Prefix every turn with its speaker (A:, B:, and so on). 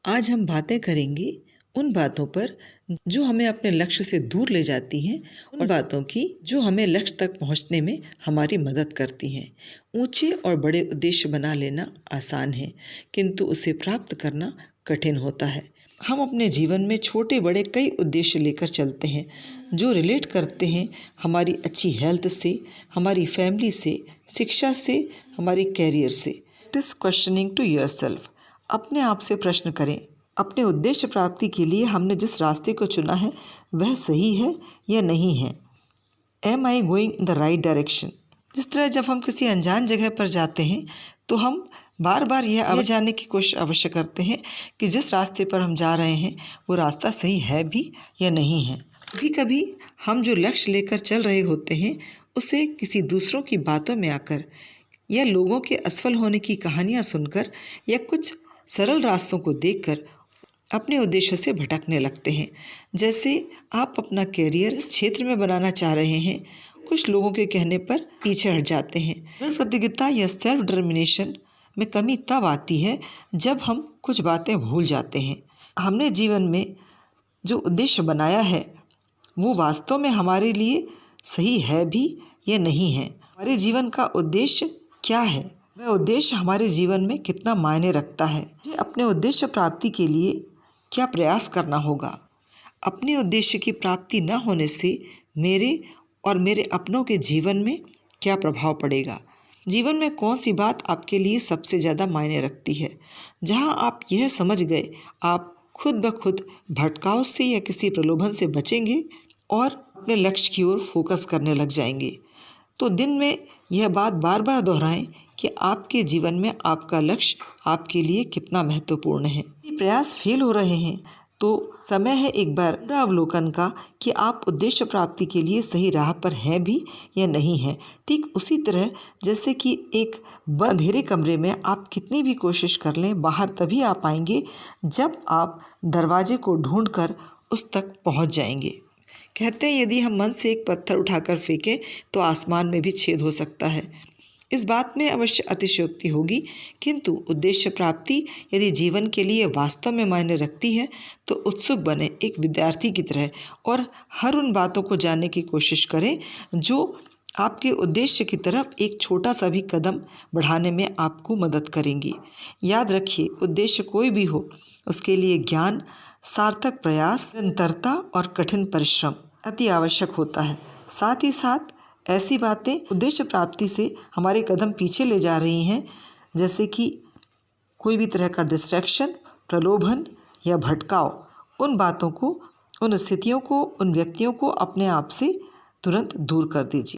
A: आज हम बातें करेंगे उन बातों पर जो हमें अपने लक्ष्य से दूर ले जाती हैं, उन बातों की जो हमें लक्ष्य तक पहुंचने में हमारी मदद करती हैं। ऊंचे और बड़े उद्देश्य बना लेना आसान है, किंतु उसे प्राप्त करना कठिन होता है। हम अपने जीवन में छोटे बड़े कई उद्देश्य लेकर चलते हैं जो रिलेट करते हैं हमारी अच्छी हेल्थ से, हमारी फैमिली से, शिक्षा से, हमारी कैरियर से। It is questioning to yourself. अपने आप से प्रश्न करें, अपने उद्देश्य प्राप्ति के लिए हमने जिस रास्ते को चुना है वह सही है या नहीं है। Am I going in the right direction. जिस तरह जब हम किसी अनजान जगह पर जाते हैं तो हम बार बार यह जानने की कोशिश अवश्य करते हैं कि जिस रास्ते पर हम जा रहे हैं वो रास्ता सही है भी या नहीं है। कभी कभी हम जो लक्ष्य लेकर चल रहे होते हैं उसे किसी दूसरों की बातों में आकर या लोगों के असफल होने की कहानियाँ सुनकर या कुछ सरल रास्तों को देखकर अपने उद्देश्य से भटकने लगते हैं। जैसे आप अपना कैरियर इस क्षेत्र में बनाना चाह रहे हैं, कुछ लोगों के कहने पर पीछे हट जाते हैं। प्रतियोगिता या सेल्फ डिटर्मिनेशन में कमी तब आती है जब हम कुछ बातें भूल जाते हैं। हमने जीवन में जो उद्देश्य बनाया है वो वास्तव में हमारे लिए सही है भी या नहीं है। हमारे जीवन का उद्देश्य क्या है, वह उद्देश्य हमारे जीवन में कितना मायने रखता है। मुझे अपने उद्देश्य प्राप्ति के लिए क्या प्रयास करना होगा। अपने उद्देश्य की प्राप्ति न होने से मेरे और मेरे अपनों के जीवन में क्या प्रभाव पड़ेगा। जीवन में कौन सी बात आपके लिए सबसे ज़्यादा मायने रखती है। जहां आप यह समझ गए, आप खुद ब खुद भटकाव से या किसी प्रलोभन से बचेंगे और अपने लक्ष्य की ओर फोकस करने लग जाएंगे। तो दिन में यह बात बार बार दोहराएं कि आपके जीवन में आपका लक्ष्य आपके लिए कितना महत्वपूर्ण है। प्रयास फेल हो रहे हैं तो समय है एक बार अवलोकन का कि आप उद्देश्य प्राप्ति के लिए सही राह पर हैं भी या नहीं हैं। ठीक उसी तरह जैसे कि एक अंधेरे कमरे में आप कितनी भी कोशिश कर लें, बाहर तभी आ पाएंगे जब आप दरवाजे को ढूंढकर उस तक पहुंच जाएंगे। कहते हैं यदि हम मन से एक पत्थर उठाकर फेंकें तो आसमान में भी छेद हो सकता है। इस बात में अवश्य अतिशयोक्ति होगी, किंतु उद्देश्य प्राप्ति यदि जीवन के लिए वास्तव में मायने रखती है तो उत्सुक बने एक विद्यार्थी की तरह और हर उन बातों को जानने की कोशिश करें जो आपके उद्देश्य की तरफ एक छोटा सा भी कदम बढ़ाने में आपको मदद करेंगी। याद रखिए, उद्देश्य कोई भी हो उसके लिए ज्ञान, सार्थक प्रयास, निरंतरता और कठिन परिश्रम अति आवश्यक होता है। साथ ही साथ ऐसी बातें उद्देश्य प्राप्ति से हमारे कदम पीछे ले जा रही हैं, जैसे कि कोई भी तरह का डिस्ट्रैक्शन, प्रलोभन या भटकाव, उन बातों को, उन स्थितियों को, उन व्यक्तियों को अपने आप से तुरंत दूर कर दीजिए।